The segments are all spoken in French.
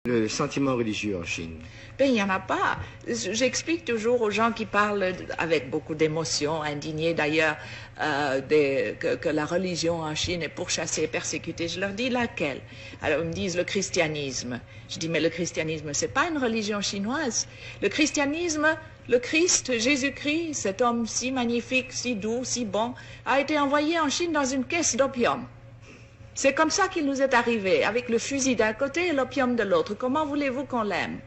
Le sentiment religieux en Chine? Ben, il n'y en a pas. J'explique toujours aux gens qui parlent avec beaucoup d'émotion, indignés d'ailleurs, que la religion en Chine est pourchassée, persécutée. Je leur dis laquelle? Alors ils me disent le christianisme. Je dis mais le christianisme, c'est pas une religion chinoise. Le christianisme, le Christ, Jésus-Christ, cet homme si magnifique, si doux, si bon, a été envoyé en Chine dans une caisse d'opium. C'est comme ça qu'il nous est arrivé, avec le fusil d'un côté et l'opium de l'autre. Comment voulez-vous qu'on l'aime?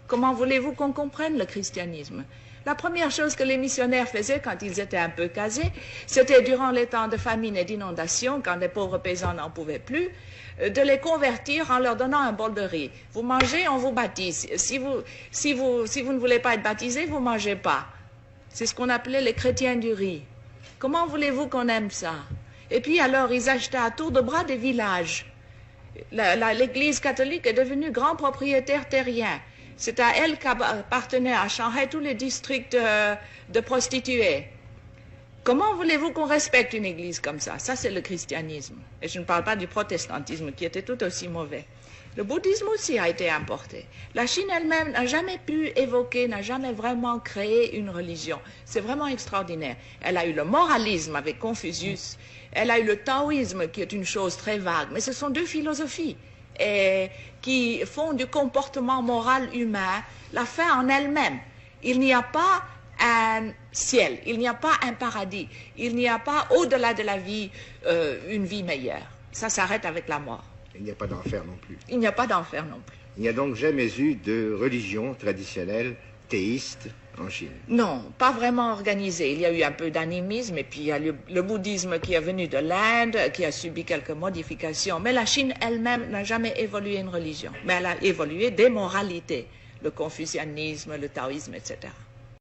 Comment voulez-vous qu'on comprenne le christianisme? La première chose que les missionnaires faisaient quand ils étaient un peu casés, c'était durant les temps de famine et d'inondation, quand les pauvres paysans n'en pouvaient plus, de les convertir en leur donnant un bol de riz. Vous mangez, on vous baptise. Si vous ne voulez pas être baptisé, vous ne mangez pas. C'est ce qu'on appelait les chrétiens du riz. Comment voulez-vous qu'on aime ça? Et puis alors, ils achetaient à tour de bras des villages. L'Église catholique est devenue grand propriétaire terrien. C'est à elle qu'appartenaient à Shanghai tous les districts de prostituées. Comment voulez-vous qu'on respecte une église comme ça? Ça, c'est le christianisme. Et je ne parle pas du protestantisme, qui était tout aussi mauvais. Le bouddhisme aussi a été importé. La Chine elle-même n'a jamais pu évoquer, n'a jamais vraiment créé une religion. C'est vraiment extraordinaire. Elle a eu le moralisme avec Confucius. Elle a eu le taoïsme, qui est une chose très vague. Mais ce sont deux philosophies qui font du comportement moral humain la fin en elle-même. Il n'y a pas un ciel, il n'y a pas un paradis, il n'y a pas au-delà de la vie une vie meilleure. Ça s'arrête avec la mort. Il n'y a pas d'enfer non plus. Il n'y a pas d'enfer non plus. Il n'y a donc jamais eu de religion traditionnelle théiste en Chine? Non, pas vraiment organisée. Il y a eu un peu d'animisme et puis il y a le bouddhisme qui est venu de l'Inde, qui a subi quelques modifications. Mais la Chine elle-même n'a jamais évolué une religion. Mais elle a évolué des moralités, le confucianisme, le taoïsme, etc.